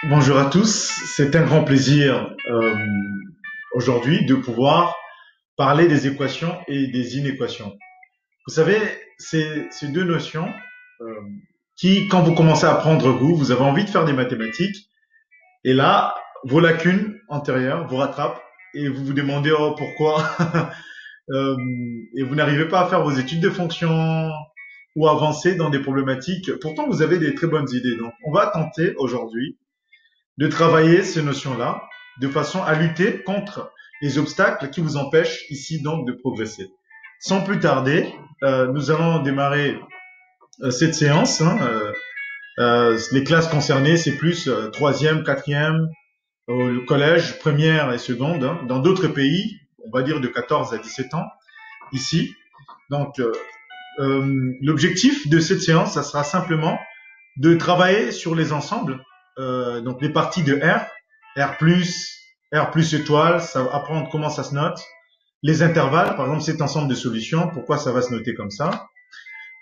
Bonjour à tous, c'est un grand plaisir aujourd'hui de pouvoir parler des équations et des inéquations. Vous savez, c'est ces deux notions euh, qui, quand vous commencez à apprendre vous avez envie de faire des mathématiques, et là, vos lacunes antérieures vous rattrapent et vous vous demandez oh pourquoi Euh, et vous n'arrivez pas à faire vos études de fonction ou avancer dans des problématiques. Pourtant, vous avez des très bonnes idées. Donc, on va tenter aujourd'hui de travailler ces notions-là de façon à lutter contre les obstacles qui vous empêchent ici donc de progresser. Sans plus tarder, nous allons démarrer cette séance. Les classes concernées, c'est plus troisième, quatrième, au collège, première et seconde. Dans d'autres pays, on va dire de 14 à 17 ans, ici. Donc, l'objectif de cette séance, ça sera simplement de travailler sur les ensembles, donc les parties de R plus étoile, ça va apprendre comment ça se note, les intervalles, par exemple cet ensemble de solutions, pourquoi ça va se noter comme ça,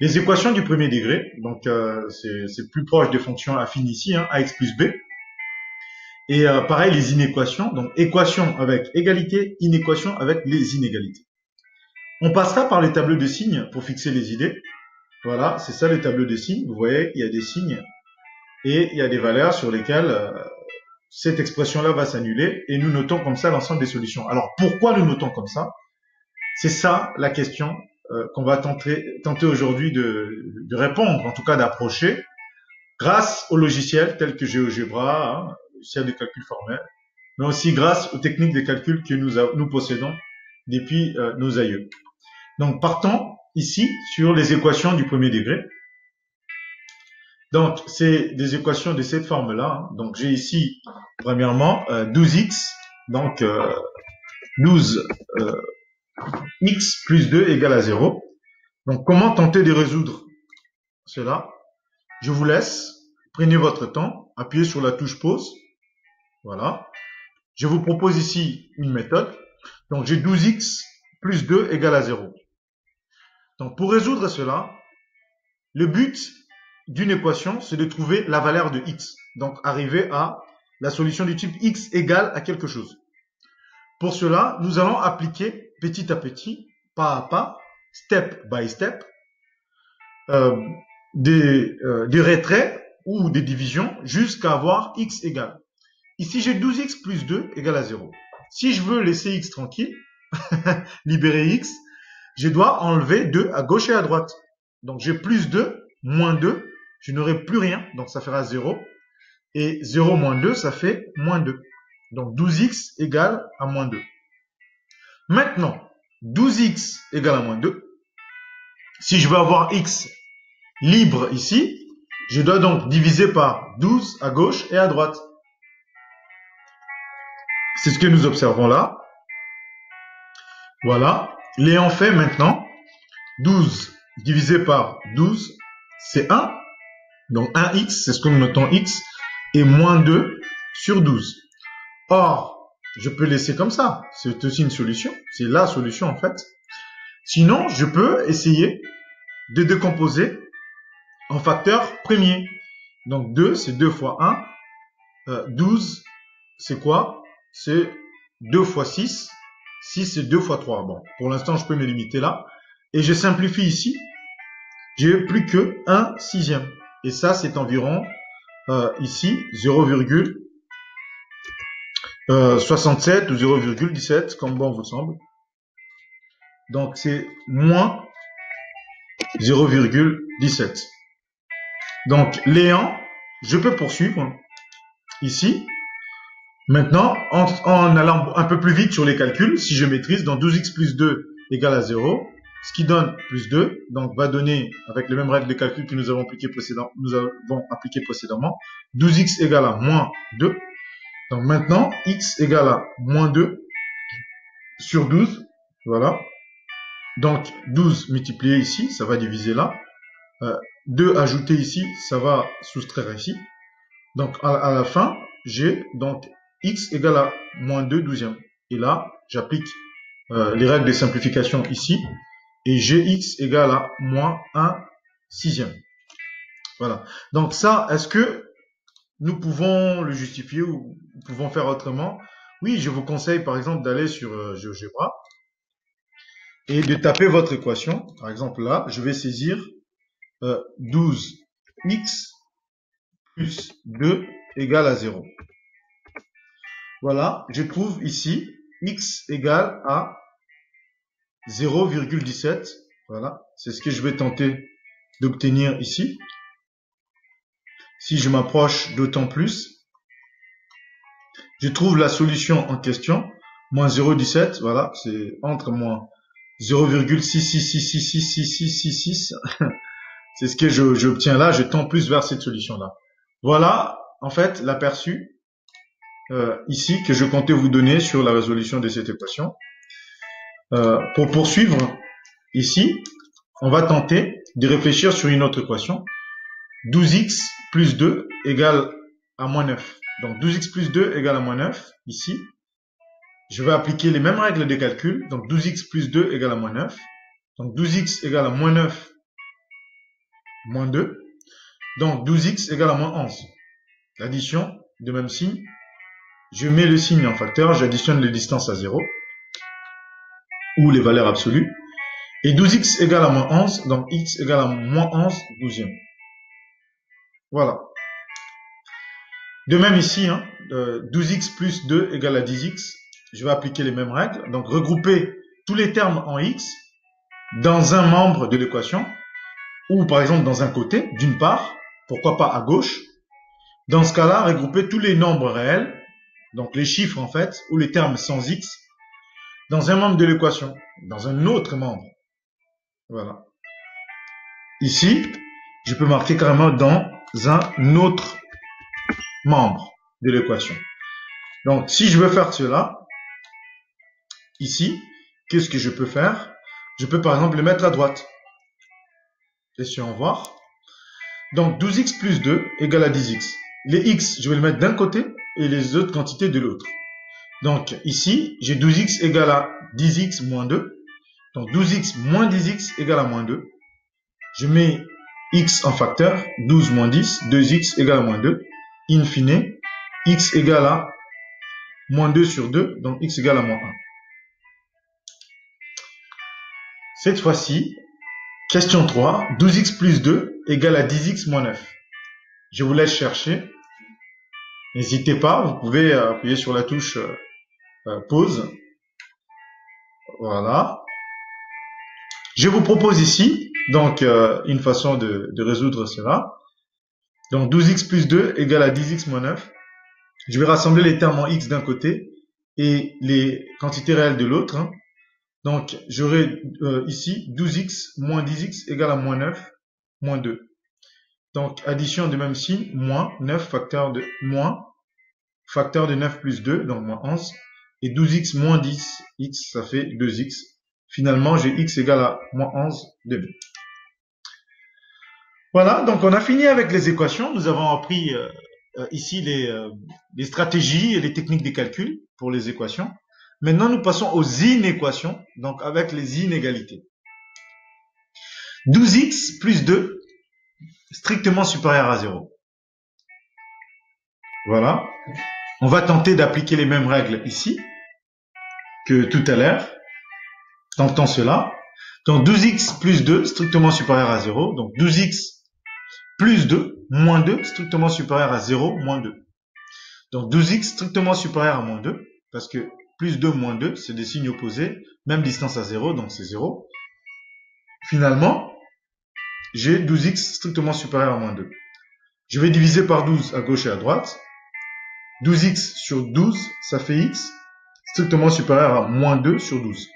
les équations du premier degré, donc c'est plus proche des fonctions affines ici, ax plus b, et pareil les inéquations, donc équations avec égalité, inéquations avec les inégalités. On passera par les tableaux de signes pour fixer les idées. Voilà, c'est ça les tableaux de signes. Vous voyez, il y a des signes et il y a des valeurs sur lesquelles cette expression-là va s'annuler et nous notons comme ça l'ensemble des solutions. Alors pourquoi nous notons comme ça? C'est ça la question qu'on va tenter aujourd'hui de répondre, en tout cas d'approcher, grâce aux logiciels tels que GeoGebra, logiciel de calcul formel, mais aussi grâce aux techniques de calcul que nous possédons depuis nos aïeux. Donc partons ici sur les équations du premier degré. Donc, c'est des équations de cette forme-là. Donc, j'ai ici, premièrement, 12x, donc 12 x plus 2 égale à 0. Donc, comment tenter de résoudre cela? Je vous laisse, prenez votre temps, appuyez sur la touche pause. Voilà. Je vous propose ici une méthode. Donc, j'ai 12x plus 2 égale à 0. Donc, pour résoudre cela, le but d'une équation, c'est de trouver la valeur de x. Donc, arriver à la solution du type x égale à quelque chose. Pour cela, nous allons appliquer petit à petit, pas à pas, step by step, euh, des retraits ou des divisions jusqu'à avoir x égale. Ici, j'ai 12x plus 2 égale à 0. Si je veux laisser x tranquille, libérer x, je dois enlever 2 à gauche et à droite. Donc, j'ai plus 2, moins 2, je n'aurai plus rien, donc ça fera 0. Et 0 moins 2, ça fait moins 2. Donc 12x égale à moins 2. Maintenant, 12x égale à moins 2. Si je veux avoir x libre ici, je dois donc diviser par 12 à gauche et à droite. C'est ce que nous observons là. Voilà. L'ayant fait maintenant, 12 divisé par 12, c'est 1. Donc 1x, c'est ce que nous notons x, et moins 2 sur 12. Or, je peux laisser comme ça. C'est aussi une solution. C'est la solution en fait. Sinon, je peux essayer de décomposer en facteur premier. Donc 2, c'est 2 fois 1. 12, c'est quoi? C'est 2 fois 6. 6, c'est 2 fois 3. Bon, pour l'instant, je peux me limiter là. Et je simplifie ici. J'ai plus que 1 sixième. Et ça, c'est environ, ici, 0,67 ou 0,17, comme bon vous semble. Donc, c'est moins 0,17. Donc, Léon, je peux poursuivre ici. Maintenant, en allant un peu plus vite sur les calculs, si je maîtrise, donc 12x plus 2 égale à 0, ce qui donne plus 2, donc va donner, avec les mêmes règles de calcul que nous avons appliquées précédemment, 12x égale à moins 2. Donc maintenant, x égale à moins 2 sur 12. Voilà. Donc 12 multiplié ici, ça va diviser là. 2 ajouté ici, ça va soustraire ici. Donc à la fin, j'ai donc x égale à moins 2 douzièmes. Et là, j'applique les règles de simplification ici. Et gx égale à moins 1 sixième. Voilà. Donc ça, est-ce que nous pouvons le justifier ou nous pouvons faire autrement. Oui, je vous conseille par exemple d'aller sur GeoGebra et de taper votre équation. Par exemple là, je vais saisir 12x plus 2 égale à 0. Voilà, je trouve ici x égale à 0,17. Voilà, c'est ce que je vais tenter d'obtenir ici. Si je m'approche d'autant plus, je trouve la solution en question, moins 0,17, voilà, c'est entre moins 0,66666666. C'est ce que j'obtiens là, je tends plus vers cette solution-là. Voilà, en fait, l'aperçu ici que je comptais vous donner sur la résolution de cette équation. Pour poursuivre, ici, on va tenter de réfléchir sur une autre équation. 12x plus 2 égale à moins 9. Donc 12x plus 2 égale à moins 9. Ici, je vais appliquer les mêmes règles de calcul. Donc 12x plus 2 égale à moins 9. Donc 12x égale à moins 9 moins 2. Donc 12x égale à moins 11. L'addition de même signe. Je mets le signe en facteur, j'additionne les distances à 0. Ou les valeurs absolues. Et 12x égale à moins 11. Donc x égale à moins 11 douzième. Voilà. De même ici, 12x plus 2 égale à 10x. Je vais appliquer les mêmes règles. Donc, regrouper tous les termes en x dans un membre de l'équation. Ou par exemple dans un côté, d'une part. Pourquoi pas à gauche. Dans ce cas-là, regrouper tous les nombres réels. Donc, les chiffres en fait, ou les termes sans x. Dans un membre de l'équation. Dans un autre membre. Voilà. Ici, je peux marquer carrément dans un autre membre de l'équation. Donc, si je veux faire cela, ici, qu'est-ce que je peux faire? Je peux par exemple le mettre à droite. Essayons voir. Donc, 12x plus 2 égale à 10x. Les x, je vais le mettre d'un côté et les autres quantités de l'autre. Donc, ici, j'ai 12x égale à 10x moins 2. Donc, 12x moins 10x égale à moins 2. Je mets x en facteur, 12 moins 10, 2x égale à moins 2. In fine, x égale à moins 2 sur 2, donc x égale à moins 1. Cette fois-ci, question 3, 12x plus 2 égale à 10x moins 9. Je vous laisse chercher. N'hésitez pas, vous pouvez appuyer sur la touche pause. Voilà. Je vous propose ici, donc, une façon de résoudre cela. Donc, 12x plus 2 égale à 10x moins 9. Je vais rassembler les termes en x d'un côté et les quantités réelles de l'autre. Donc, j'aurai ici 12x moins 10x égale à moins 9 moins 2. Donc, addition de même signe, moins 9 facteur de 9 plus 2, donc moins 11. Et 12x moins 10, x, ça fait 2x. Finalement, j'ai x égale à moins 11 demi. Voilà, donc on a fini avec les équations. Nous avons appris ici les stratégies et les techniques de calcul pour les équations. Maintenant, nous passons aux inéquations, donc avec les inégalités. 12x plus 2, strictement supérieur à 0. Voilà. On va tenter d'appliquer les mêmes règles ici que tout à l'heure. Tentons cela. Donc 12x plus 2, strictement supérieur à 0. Donc 12x plus 2, moins 2, strictement supérieur à 0, moins 2. Donc 12x strictement supérieur à moins 2, parce que plus 2, moins 2, c'est des signes opposés, même distance à 0, donc c'est 0. Finalement, j'ai 12x strictement supérieur à moins 2. Je vais diviser par 12 à gauche et à droite. 12x sur 12, ça fait x, strictement supérieur à moins 2 sur 12.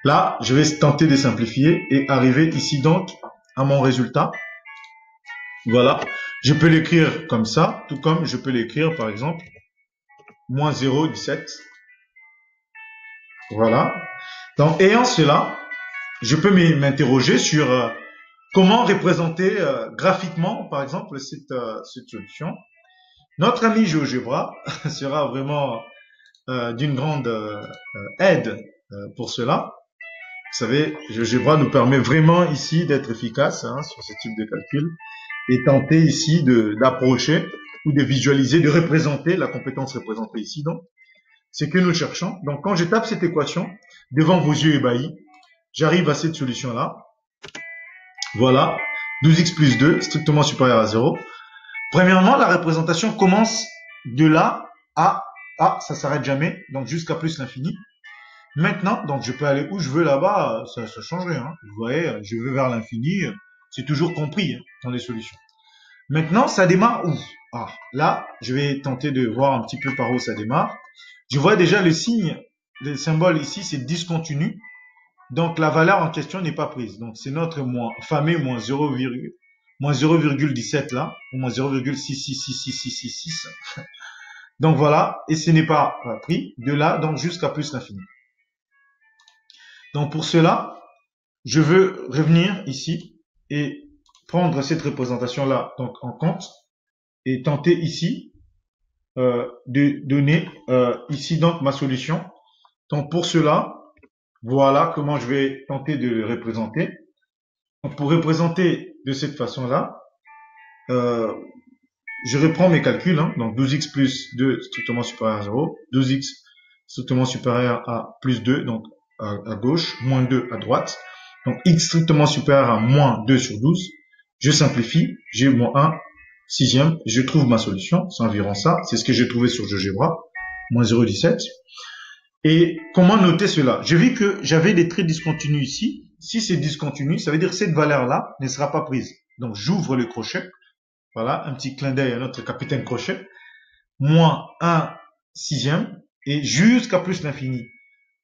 Là, je vais tenter de simplifier et arriver ici donc à mon résultat. Voilà, je peux l'écrire comme ça, tout comme je peux l'écrire par exemple moins 0,17. Voilà. Donc, ayant cela, je peux m'interroger sur comment représenter graphiquement, par exemple, cette solution. Notre ami GeoGebra sera vraiment d'une grande aide pour cela. Vous savez, GeoGebra nous permet vraiment ici d'être efficace sur ce type de calcul et tenter ici d'approcher ou de visualiser, de représenter la compétence représentée ici. Donc, c'est que nous cherchons. Donc, quand je tape cette équation devant vos yeux ébahis, j'arrive à cette solution-là. Voilà, 12x plus 2, strictement supérieur à 0. Premièrement, la représentation commence de là à ça s'arrête jamais, donc jusqu'à plus l'infini. Maintenant, donc je peux aller où je veux là-bas, ça change rien. Hein. Vous voyez, je veux vers l'infini, c'est toujours compris hein, dans les solutions. Maintenant, ça démarre où? Là, je vais tenter de voir un petit peu par où ça démarre. Je vois déjà le signe, le symbole ici, c'est discontinu. Donc la valeur en question n'est pas prise. Donc c'est notre fameux moins 0,17 là, ou moins 0,666666. Donc voilà, et ce n'est pas pris de là donc jusqu'à plus l'infini. Donc pour cela, je veux revenir ici et prendre cette représentation là donc en compte et tenter ici de donner ici donc ma solution. Donc pour cela, voilà comment je vais tenter de le représenter. Donc pour représenter de cette façon-là, je reprends mes calculs. Hein, donc 12x plus 2 strictement supérieur à 0, 12x strictement supérieur à plus 2, donc à gauche, moins 2 à droite. Donc x strictement supérieur à moins 2 sur 12. Je simplifie, j'ai moins 1 sixième, je trouve ma solution, c'est environ ça, c'est ce que j'ai trouvé sur GeoGebra, moins 0,17. Et comment noter cela? Je vis que j'avais des traits discontinus ici. Si c'est discontinu, ça veut dire que cette valeur-là ne sera pas prise. Donc j'ouvre le crochet. Voilà, un petit clin d'œil à notre capitaine crochet. Moins 1 sixième et jusqu'à plus l'infini.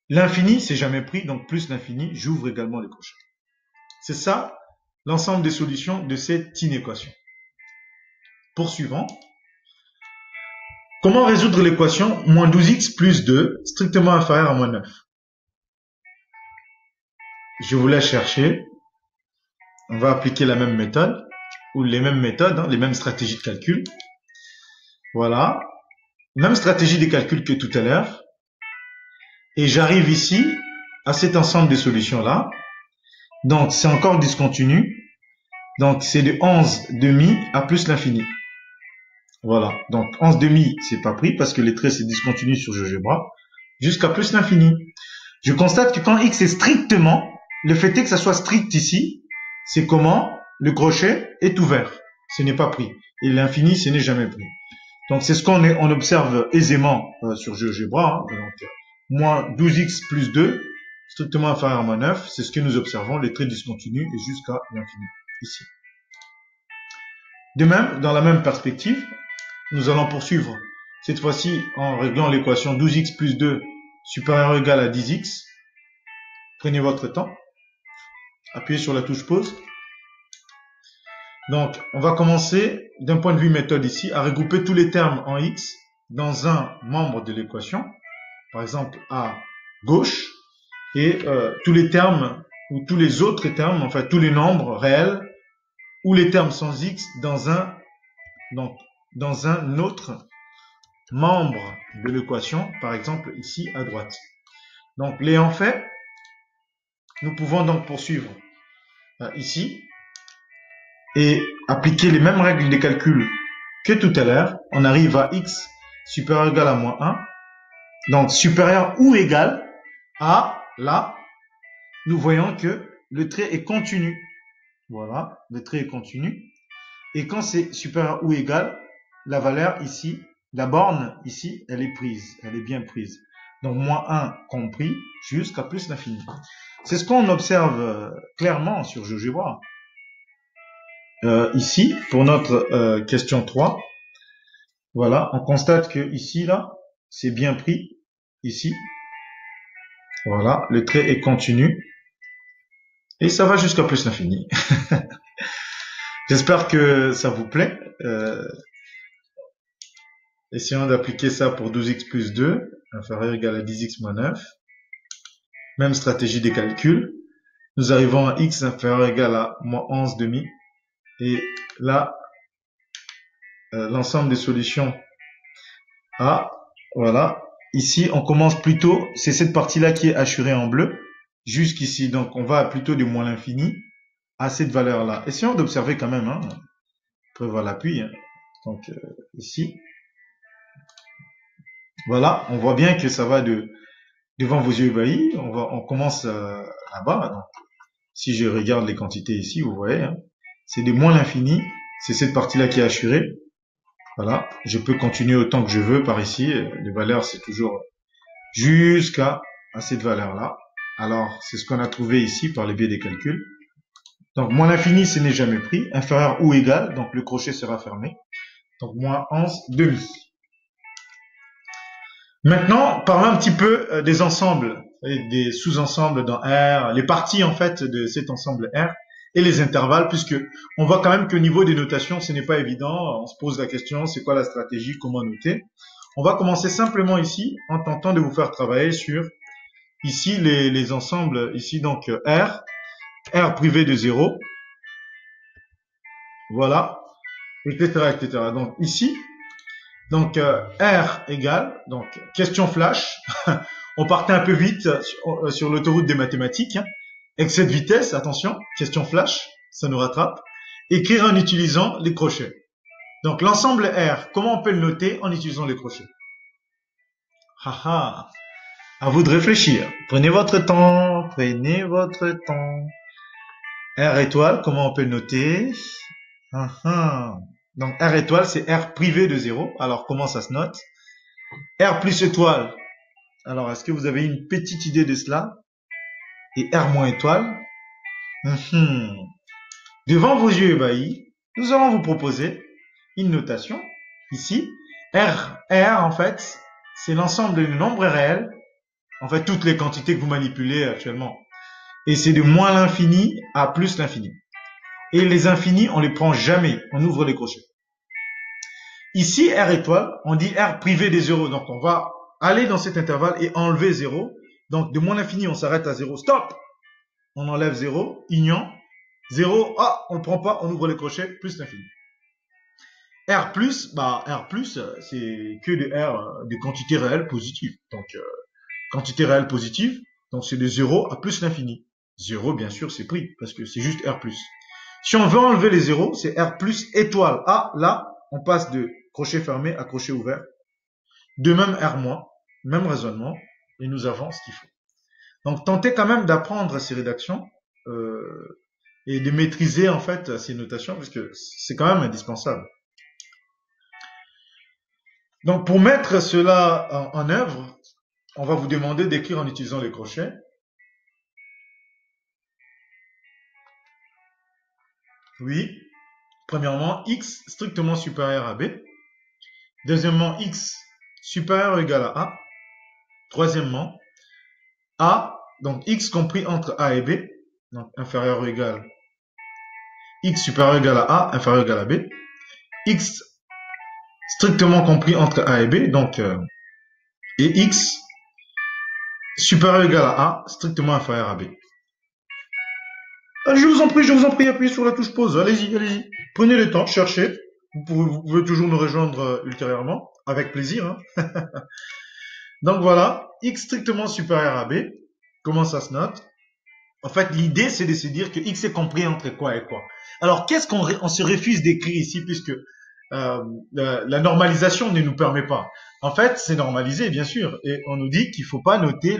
L'infini, c'est jamais pris, donc plus l'infini, j'ouvre également le crochet. C'est ça l'ensemble des solutions de cette inéquation. Poursuivons. Comment résoudre l'équation moins 12x plus 2 strictement inférieur à moins 9? Je vous laisse chercher. On va appliquer la même méthode, ou les mêmes méthodes, hein, les mêmes stratégies de calcul. Voilà. Même stratégie de calcul que tout à l'heure. Et j'arrive ici à cet ensemble de solutions-là. Donc, c'est encore discontinu. Donc, c'est de 11 demi à plus l'infini. Voilà. Donc, 11 demi, c'est pas pris parce que les traits, c'est discontinu sur GeoGebra. Jusqu'à plus l'infini. Je constate que quand x est strictement, le fait est que ça soit strict ici, c'est comment le crochet est ouvert. Ce n'est pas pris. Et l'infini, ce n'est jamais pris. Donc, c'est ce qu'on observe aisément sur GeoGebra. Hein. Donc, moins 12x plus 2, strictement inférieur à moins 9, c'est ce que nous observons, les traits discontinus et jusqu'à l'infini, ici. De même, dans la même perspective, nous allons poursuivre, cette fois-ci en réglant l'équation 12x plus 2 supérieur ou égal à 10x. Prenez votre temps, appuyez sur la touche pause. Donc, on va commencer, d'un point de vue méthode ici, à regrouper tous les termes en x dans un membre de l'équation, par exemple à gauche, et tous les termes, ou tous les autres termes, enfin tous les nombres réels, ou les termes sans x dans un autre membre de l'équation, par exemple ici à droite. Donc, l'ayant fait, nous pouvons donc poursuivre ici, et appliquer les mêmes règles de calcul que tout à l'heure. On arrive à x supérieur ou égal à moins 1. Donc, supérieur ou égal à, là, nous voyons que le trait est continu. Voilà, le trait est continu. Et quand c'est supérieur ou égal, la valeur ici, la borne ici, elle est prise. Elle est bien prise. Donc, moins 1 compris jusqu'à plus l'infini. C'est ce qu'on observe clairement sur GeoGebra. Ici, pour notre question 3, voilà, on constate que ici, là, c'est bien pris, ici. Voilà, le trait est continu. Et ça va jusqu'à plus l'infini. J'espère que ça vous plaît. Essayons d'appliquer ça pour 12x plus 2, inférieur ou égal à 10x moins 9. Même stratégie des calculs. Nous arrivons à x inférieur ou égal à moins 11 demi. Et là, l'ensemble des solutions A, voilà. Ici, on commence plutôt, c'est cette partie-là qui est hachurée en bleu, jusqu'ici. Donc, on va plutôt de moins l'infini à cette valeur-là. Essayons d'observer quand même, hein. Prévoir l'appui. Hein. Donc, ici. Voilà, on voit bien que ça va devant vos yeux ébahis. On commence là-bas. Donc, si je regarde les quantités ici, vous voyez, hein, c'est de moins l'infini. C'est cette partie-là qui est assurée. Voilà, je peux continuer autant que je veux par ici. Les valeurs, c'est toujours jusqu'à cette valeur-là. Alors, c'est ce qu'on a trouvé ici par le biais des calculs. Donc, moins l'infini, ce n'est jamais pris. Inférieur ou égal, donc le crochet sera fermé. Donc, moins 11 demi. Maintenant, parlons un petit peu des ensembles et des sous-ensembles dans R, les parties en fait de cet ensemble R et les intervalles, puisque on voit quand même qu'au niveau des notations, ce n'est pas évident. On se pose la question, c'est quoi la stratégie, comment noter? On va commencer simplement ici en tentant de vous faire travailler sur ici les ensembles, ici donc R privé de 0, voilà, etc., etc. Donc ici, donc R égale, donc question flash, on partait un peu vite sur l'autoroute des mathématiques, hein. Excès de vitesse, attention, question flash, ça nous rattrape. Écrire en utilisant les crochets. Donc l'ensemble R, comment on peut le noter en utilisant les crochets? Haha, à vous de réfléchir. Prenez votre temps, prenez votre temps. R étoile, comment on peut le noter? Donc R étoile, c'est R privé de 0. Alors comment ça se note? R plus étoile. Alors est-ce que vous avez une petite idée de cela? Et R moins étoile. Devant vos yeux ébahis, nous allons vous proposer une notation. Ici, R en fait, c'est l'ensemble des nombres réels. En fait, toutes les quantités que vous manipulez actuellement. Et c'est de moins l'infini à plus l'infini. Et les infinis, on les prend jamais. On ouvre les crochets. Ici, R étoile, on dit R privé des 0. Donc, on va aller dans cet intervalle et enlever 0. Donc, de moins l'infini, on s'arrête à 0. Stop! On enlève 0. Union. 0. Ah, on ne le prend pas. On ouvre les crochets. Plus l'infini. R+, c'est que de R, de quantité réelle positive. Donc, quantité réelle positive, donc c'est de 0 à plus l'infini. 0, bien sûr, c'est pris, parce que c'est juste R+. Si on veut enlever les 0, c'est R plus étoile. Ah, là, on passe de crochet fermé à crochet ouvert. De même R-, même raisonnement, et nous avons ce qu'il faut. Donc, tentez quand même d'apprendre ces rédactions et de maîtriser en fait ces notations, parce que c'est quand même indispensable. Donc, pour mettre cela en œuvre, on va vous demander d'écrire en utilisant les crochets. Oui. Premièrement, x strictement supérieur à b. Deuxièmement, x supérieur ou égal à a. Troisièmement, a, donc x compris entre a et b, donc inférieur ou égal, x supérieur ou égal à a, inférieur ou égal à b. X strictement compris entre a et b, donc et x supérieur ou égal à a, strictement inférieur à b. Je vous en prie, appuyez sur la touche pause. Allez-y, allez-y. Prenez le temps, cherchez. Vous pouvez toujours nous rejoindre ultérieurement, avec plaisir. Hein. Donc voilà, x strictement supérieur à b. Comment ça se note? En fait, l'idée, c'est de se dire que x est compris entre quoi et quoi. Alors, qu'est-ce qu'on se refuse d'écrire ici, puisque la normalisation ne nous permet pas. En fait, c'est normalisé, bien sûr, et on nous dit qu'il ne faut pas noter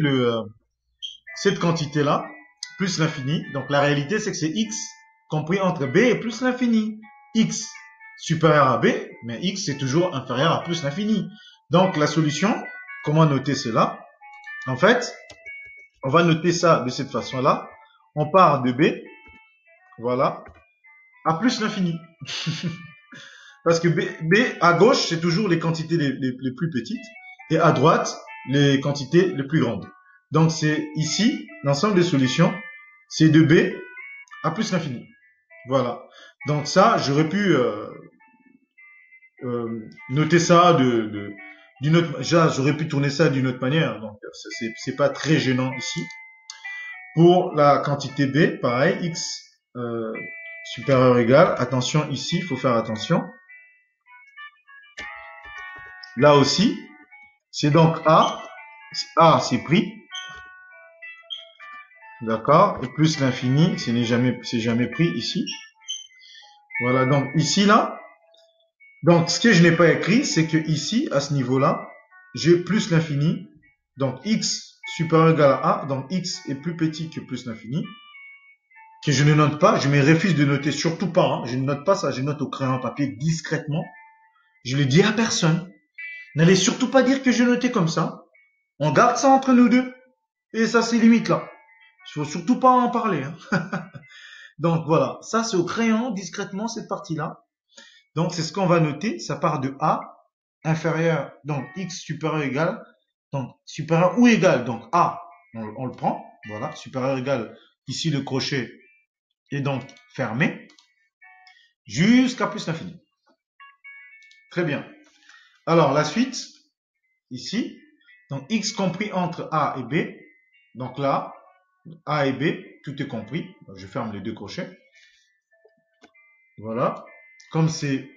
cette quantité-là plus l'infini. Donc, la réalité, c'est que c'est x compris entre b et plus l'infini. X supérieur à b, mais x, c'est toujours inférieur à plus l'infini. Donc, la solution, comment noter cela? En fait, on va noter ça de cette façon-là. On part de b, voilà, à plus l'infini. Parce que B à gauche, c'est toujours les quantités les plus petites, et à droite, les quantités les plus grandes. Donc, c'est ici, l'ensemble des solutions, c'est de B à plus l'infini. Voilà. Donc ça, j'aurais pu noter ça d'une autre, j'aurais pu tourner ça d'une autre manière. Donc, c'est pas très gênant ici. Pour la quantité B, pareil, x supérieur ou égal. Attention ici, il faut faire attention. Là aussi, c'est donc A. A, c'est pris. D'accord. Et plus l'infini, c'est jamais pris ici. Voilà, donc ici, là, Donc, ce que je n'ai pas écrit, c'est que ici, à ce niveau-là, j'ai plus l'infini. Donc, x supérieur ou égal à a. Donc, x est plus petit que plus l'infini. Que je ne note pas. Je me refuse de noter, surtout pas. Hein, je ne note pas ça. Je note au crayon papier discrètement. Je le dis à personne. N'allez surtout pas dire que je notais comme ça. On garde ça entre nous deux. Et ça, c'est limite là. Il faut surtout pas en parler. Hein. Donc, voilà. Ça, c'est au crayon, discrètement, cette partie-là. Donc, c'est ce qu'on va noter. Ça part de A, inférieur, donc x supérieur ou égal, donc supérieur ou égal, donc A, on le prend, voilà, supérieur ou égal, ici le crochet est donc fermé, jusqu'à plus l'infini. Très bien. Alors, la suite, ici, donc x compris entre A et B, donc là, A et B, tout est compris, donc, je ferme les deux crochets, voilà, comme c'est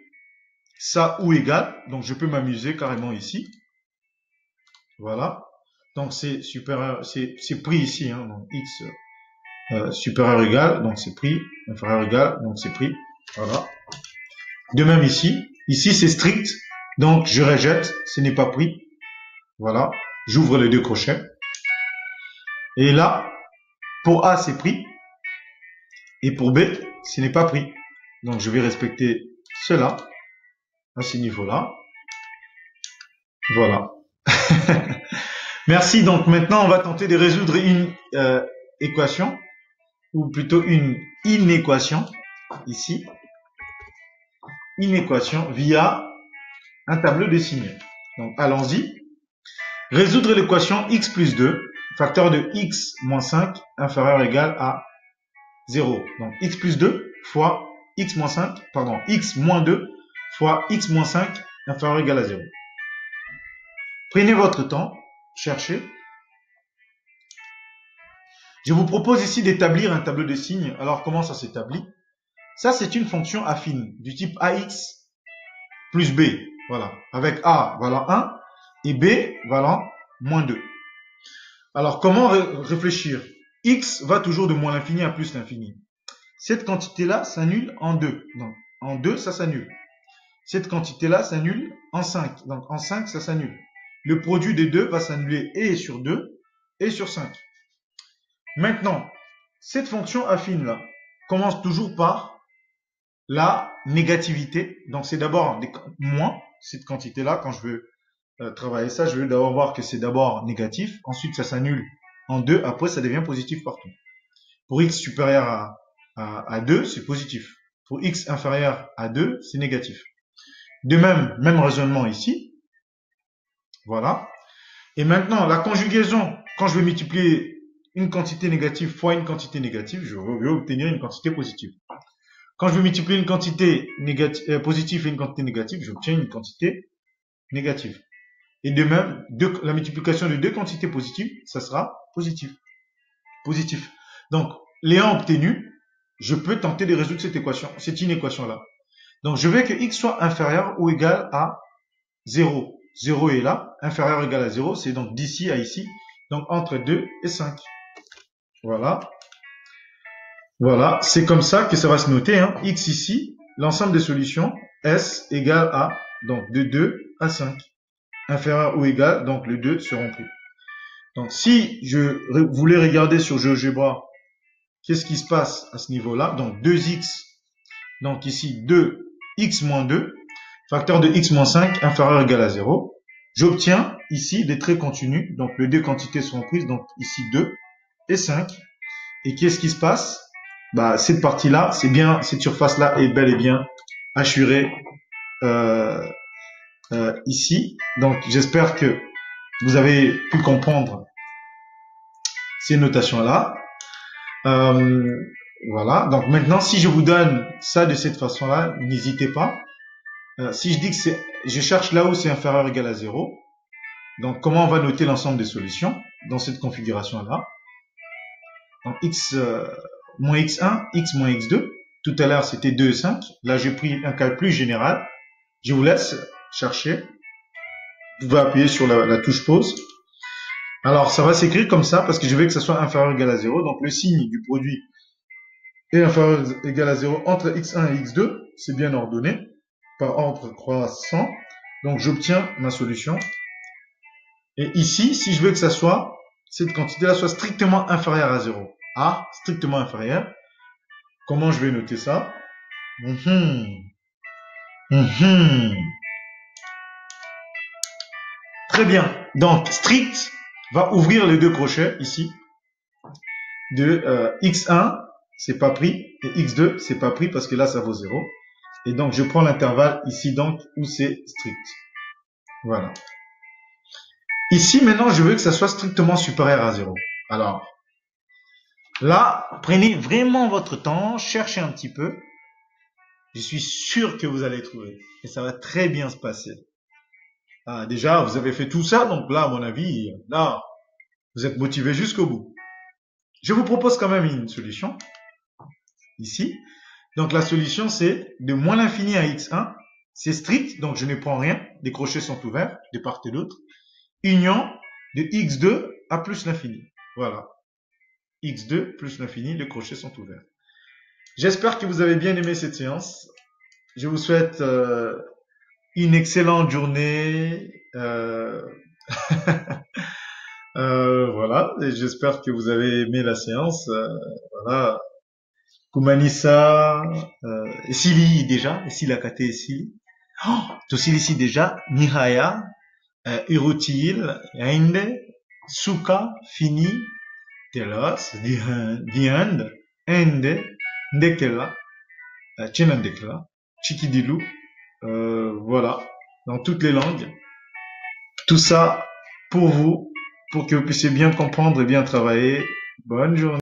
ça ou égal, donc je peux m'amuser carrément ici. Voilà. Donc c'est supérieur, c'est pris ici, hein, donc x supérieur égal, donc c'est pris, inférieur égal, donc c'est pris. Voilà. De même ici, ici c'est strict, donc je rejette, ce n'est pas pris. Voilà. J'ouvre les deux crochets. Et là, pour A c'est pris, et pour B, ce n'est pas pris. Donc je vais respecter cela à ce niveau-là. Voilà. Merci. Donc maintenant, on va tenter de résoudre une équation, ou plutôt une inéquation, ici. Inéquation via un tableau de signes. Donc allons-y. Résoudre l'équation x plus 2, facteur de x moins 5, inférieur ou égal à 0. Donc x plus 2 fois x moins 5, pardon, x moins 2 fois x moins 5, inférieur ou égal à 0. Prenez votre temps, cherchez. Je vous propose ici d'établir un tableau de signes. Alors, comment ça s'établit? Ça, c'est une fonction affine du type ax plus b. Voilà. Avec a valant 1 et b valant moins 2. Alors, comment réfléchir? X va toujours de moins l'infini à plus l'infini. Cette quantité-là s'annule en 2. Donc, en 2, ça s'annule. Cette quantité-là s'annule en 5. Donc, en 5, ça s'annule. Le produit des deux va s'annuler et sur 2 et sur 5. Maintenant, cette fonction affine-là commence toujours par la négativité. Donc, c'est d'abord moins, cette quantité-là. Quand je veux travailler ça, je veux d'abord voir que c'est d'abord négatif. Ensuite, ça s'annule en 2. Après, ça devient positif partout. Pour x supérieur à 2, c'est positif. Pour x inférieur à 2, c'est négatif. De même raisonnement ici. Voilà. Et maintenant, la conjugaison, quand je vais multiplier une quantité négative fois une quantité négative, je vais obtenir une quantité positive. Quand je vais multiplier une quantité positive et une quantité négative, j'obtiens une quantité négative. Et de même, la multiplication de deux quantités positives, ça sera positif. Positif. Donc, l'ayant obtenu, je peux tenter de résoudre cette équation, cette inéquation-là. Donc, je veux que x soit inférieur ou égal à 0. 0 est là, inférieur ou égal à 0, c'est donc d'ici à ici, donc entre 2 et 5. Voilà. Voilà, c'est comme ça que ça va se noter. Hein. X ici, l'ensemble des solutions, S égale à, donc de 2 à 5. Inférieur ou égal, donc les deux seront pris. Donc si je voulais regarder sur GeoGebra, qu'est-ce qui se passe à ce niveau-là? Donc 2x, donc ici 2x moins 2, facteur de x moins 5, inférieur ou égal à 0. J'obtiens ici des traits continus, donc les deux quantités seront prises, donc ici 2 et 5. Et qu'est-ce qui se passe? Bah, cette partie-là, c'est bien, cette surface-là est bel et bien assurée ici. Donc, j'espère que vous avez pu comprendre ces notations-là. Voilà. Donc, maintenant, si je vous donne ça de cette façon-là, n'hésitez pas. Si je dis que je cherche là où c'est inférieur ou égal à 0. Donc, comment on va noter l'ensemble des solutions dans cette configuration-là? Donc, x moins x1, x moins x2. Tout à l'heure, c'était 2 et 5. Là, j'ai pris un cas plus général. Je vous laisse chercher. Vous pouvez appuyer sur la touche pause. Alors, ça va s'écrire comme ça parce que je veux que ça soit inférieur ou égal à 0. Donc, le signe du produit est inférieur ou égal à 0 entre x1 et x2. C'est bien ordonné. par ordre croissant. Donc, j'obtiens ma solution. Et ici, si je veux que ça soit, cette quantité-là soit strictement inférieure à 0. A, strictement inférieure. Comment je vais noter ça? Très bien. Donc, strict va ouvrir les deux crochets ici. De x1, c'est pas pris. Et x2, c'est pas pris parce que là, ça vaut 0. Et donc, je prends l'intervalle ici, donc, où c'est strict. Voilà. Ici, maintenant, je veux que ça soit strictement supérieur à 0. Alors, là, prenez vraiment votre temps, cherchez un petit peu. Je suis sûr que vous allez trouver. Et ça va très bien se passer. Ah, déjà, vous avez fait tout ça, donc là, à mon avis, là, vous êtes motivé jusqu'au bout. Je vous propose quand même une solution. Ici. Donc, la solution, c'est de moins l'infini à x1. C'est strict, donc je ne prends rien. Les crochets sont ouverts de part et d'autre. Union de x2 à plus l'infini. Voilà. x2 plus l'infini, les crochets sont ouverts. J'espère que vous avez bien aimé cette séance. Je vous souhaite une excellente journée. Voilà. Et j'espère que vous avez aimé la séance. Voilà. Kumanisa, Esili déjà, Esili Akate Esili. Oh, Tosili ici déjà, Nihaya, Urutil, Ende, Suka, Fini, Telas, Diand, Ende, Ndekela, Chenandekela, Chikidilu, voilà, dans toutes les langues. Tout ça pour vous, pour que vous puissiez bien comprendre et bien travailler. Bonne journée.